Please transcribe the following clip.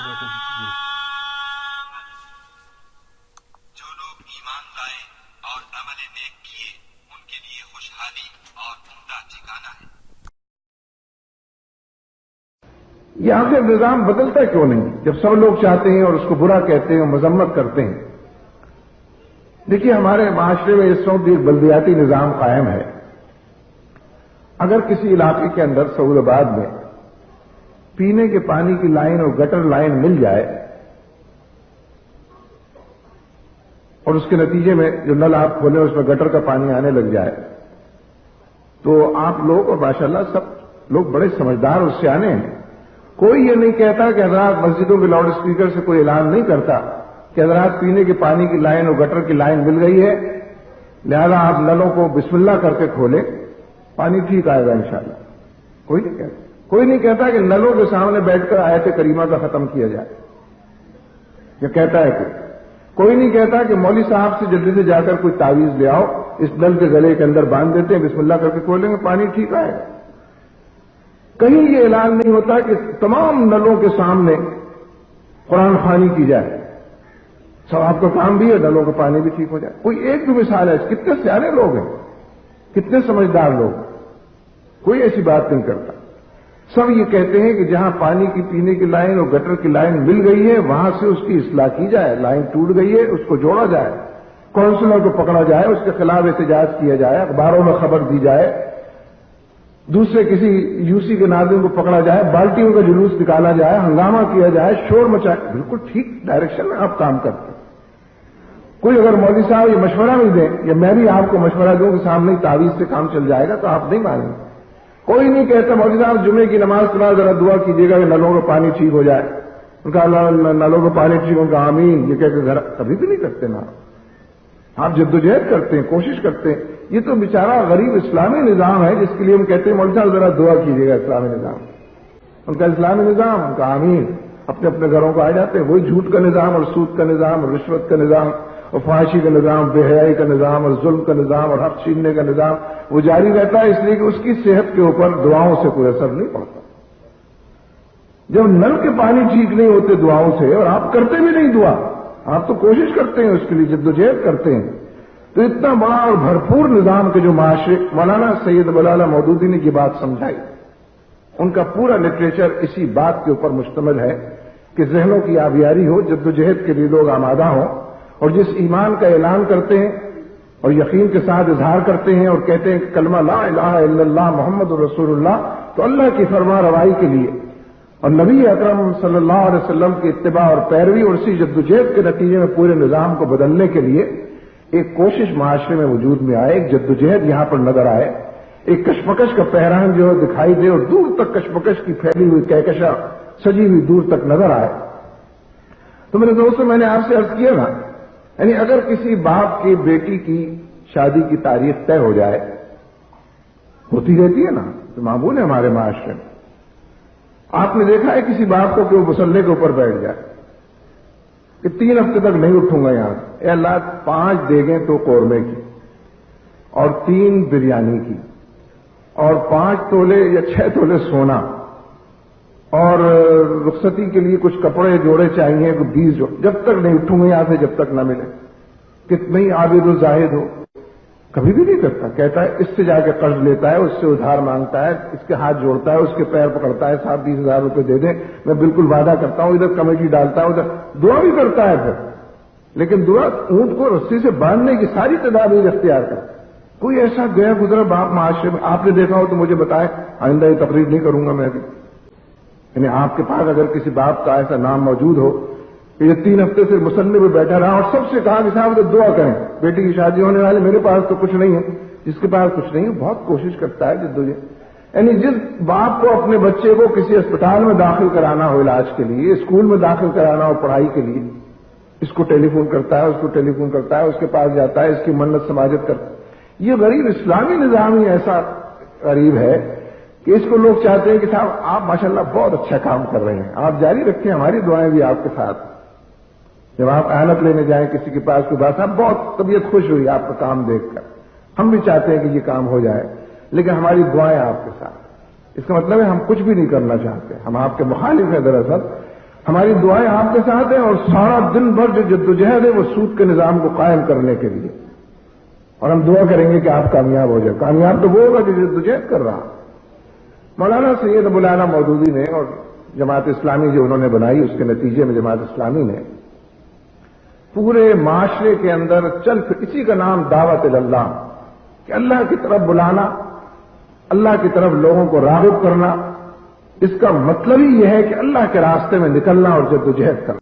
जो लोग ईमान लाए और अमल नेक किए उनके लिए खुशहाली और उम्दा ठिकाना है। ये आखिर निजाम बदलता क्यों नहीं जब सब लोग चाहते हैं और उसको बुरा कहते हैं और मजम्मत करते हैं। देखिए, हमारे माशरे में इस वक्त एक बल्दियाती निजाम कायम है। अगर किसी इलाके के अंदर सऊदाबाद में पीने के पानी की लाइन और गटर लाइन मिल जाए और उसके नतीजे में जो नल आप खोलें उसमें गटर का पानी आने लग जाए, तो आप लोग और माशाल्लाह सब लोग बड़े समझदार और सियाने हैं। कोई ये नहीं कहता कि हजरात मस्जिदों के लाउड स्पीकर से कोई ऐलान नहीं करता कि हजरात पीने के पानी की लाइन और गटर की लाइन मिल गई है, लिहाजा आप नलों को बिस्मिल्लाह करके खोलें, पानी ठीक आएगा इंशाअल्लाह। कोई नहीं कहता। कोई नहीं कहता कि नलों के सामने बैठकर आयत करीमा का खत्म किया जाए। ये कहता है कोई नहीं कहता कि मौली साहब से जल्दी से जाकर कोई तावीज ले आओ, इस नल के गले के अंदर बांध देते हैं, बिस्मिल्लाह करके खोलेंगे, पानी ठीक आएगा। कहीं ये ऐलान नहीं होता कि तमाम नलों के सामने कुरान खानी की जाए, सवाब का काम भी है, नलों का पानी भी ठीक हो जाए। कोई एक भी मिसाल है। कितने सियाने लोग हैं, कितने समझदार लोग, कोई ऐसी बात नहीं करता। सब ये कहते हैं कि जहां पानी की पीने की लाइन और गटर की लाइन मिल गई है वहां से उसकी इस्लाह की जाए। लाइन टूट गई है, उसको जोड़ा जाए, काउंसिलर को पकड़ा जाए, उसके खिलाफ एहतजाज किया जाए, अखबारों में खबर दी जाए, दूसरे किसी यूसी के नाज़िम को पकड़ा जाए, बाल्टियों का जुलूस निकाला जाए, हंगामा किया जाए, शोर मचाए। बिल्कुल ठीक डायरेक्शन में आप काम करते हैं। कोई अगर मौलवी साहब ये मशवरा नहीं दें या मैं भी आपको मशवरा दूं कि सामने तावीज से काम चल जाएगा तो आप नहीं मानेंगे। कोई नहीं कहता मौलवी साहब जुमे की नमाज सुना, जरा दुआ कीजिएगा कि नलों का पानी ठीक हो जाए। उनका नलों का पानी ठीक होगा, आमीन, ये कहकर घर कभी भी नहीं करते ना। आप जद्दोजहद करते हैं, कोशिश करते हैं। ये तो बेचारा गरीब इस्लामी निजाम है जिसके लिए हम कहते हैं मौलवी साहब जरा दुआ कीजिएगा इस्लामी निजाम। उनका इस्लामी निजाम, उनका आमीन, अपने अपने घरों को आ जाते हैं। वही झूठ का निजाम और सूद का निजाम और रिश्वत का निजाम और फहाशी का निजाम, बेहयाई का निजाम और जुल्म का निजाम और हक छीनने का निजाम वो जारी रहता है, इसलिए कि उसकी सेहत के ऊपर दुआओं से कोई असर नहीं पड़ता। जब नल के पानी ठीक नहीं होते दुआओं से, और आप करते भी नहीं दुआ, आप तो कोशिश करते हैं, उसके लिए जद्दोजहद करते हैं, तो इतना बड़ा और भरपूर निजाम के जो माशरे, मौलाना सैयद बलाला मौदूदी ने ये बात समझाई, उनका पूरा लिटरेचर इसी बात के ऊपर मुश्तमिल है कि ज़हनों की आबियारी हो, जद्दोजहद के लिए लोग आमादा हों, और जिस ईमान का ऐलान करते हैं और यकीन के साथ इजहार करते हैं और कहते हैं कि कलमा ला इलाहा इल्लल्लाह मुहम्मदुर रसूलुल्लाह, तो अल्लाह की फरमा रवाई के लिए और नबी अकरम सल्लल्लाहु अलैहि वसल्लम की इत्तिबा और पैरवी और इसी जद्दोजहद के नतीजे में पूरे निजाम को बदलने के लिए एक कोशिश माशरे में वजूद में आए, एक जद्दोजहद यहां पर नजर आए, एक कशमकश का पहरान जो दिखाई दे और दूर तक कशमकश की फैली हुई कहकशा सजी हुई दूर तक नजर आए। तो मेरे दोस्तों, मैंने आपसे अर्ज किया ना, यानी अगर किसी बाप की बेटी की शादी की तारीख तय हो जाए, होती रहती है ना, तो मामूल है हमारे माशरे में। आपने देखा है किसी बाप को कि वो मुसल्ले के ऊपर बैठ जाए कि 3 हफ्ते तक नहीं उठूंगा यहां से, अल्लाह 5 देगें तो कौरमे की और 3 बिरयानी की और 5 तोले या 6 तोले सोना और रुखसती के लिए कुछ कपड़े जोड़े चाहिए, 20 जोड़े, जब तक नहीं उठूंगा यहां से जब तक न मिले। कितना ही आबिद और जाहिद हो, कभी भी नहीं करता। कहता है इससे जाके कर्ज लेता है, उससे उधार मांगता है, इसके हाथ जोड़ता है, उसके पैर पकड़ता है, 7-20 हज़ार रुपए दे दे, मैं बिल्कुल वादा करता हूं, इधर कमेटी डालता है, उधर दुआ भी करता है फिर, लेकिन दुआ ऊंट को रस्सी से बांधने की सारी तदाबीर इख्तियार करता है। कोई ऐसा गया गुजरा बाप माशरे में आपने देखा हो तो मुझे बताए, आइंदा ये तकरीर नहीं करूंगा मैं भी। यानी आपके पास अगर किसी बाप का ऐसा नाम मौजूद हो कि ये 3 हफ्ते से मुसल्ले में बैठा रहा और सबसे कहा कि साहब तो दुआ करें, बेटी की शादी होने वाली, मेरे पास तो कुछ नहीं है, जिसके पास कुछ नहीं है बहुत कोशिश करता है जद्दोजहद। यानी जिस बाप को अपने बच्चे को किसी अस्पताल में दाखिल कराना हो इलाज के लिए, स्कूल में दाखिल कराना हो पढ़ाई के लिए, इसको टेलीफोन करता है, उसको टेलीफोन करता है, उसके पास जाता है, इसकी मन्नत समाजत करता है। ये गरीब इस्लामी निजाम ही ऐसा गरीब है कि इसको लोग चाहते हैं कि साहब आप माशाल्लाह बहुत अच्छा काम कर रहे हैं, आप जारी रखें, हमारी दुआएं भी आपके साथ। जब आप आनत लेने जाएं किसी के पास कोई बात, साहब बहुत तबीयत खुश हुई आपका काम देखकर, हम भी चाहते हैं कि ये काम हो जाए, लेकिन हमारी दुआएं आपके साथ। इसका मतलब है हम कुछ भी नहीं करना चाहते, हम आपके मुखालिफ हैं दरअसल, ہماری دعائیں آپ کے ساتھ ہیں اور سارا دن بھر جو جدوجہد ہے وہ سود کے نظام کو قائم کرنے کے لیے، اور ہم دعا کریں گے کہ آپ کامیاب ہو جائیں۔ کامیاب تو وہ ہوگا جو جدوجہد کر رہا۔ مولانا سید ابو العلا مودودی نے اور جماعت اسلامی جو انہوں نے بنائی، اس کے نتیجے میں جماعت اسلامی نے پورے معاشرے کے اندر اسی کا نام دعوت اللہ، کہ اللہ کی طرف بلانا، اللہ کی طرف لوگوں کو راغب کرنا، اس کا مطلب ہی یہ ہے کہ اللہ کے راستے میں نکلنا اور جدوجہد کرنا۔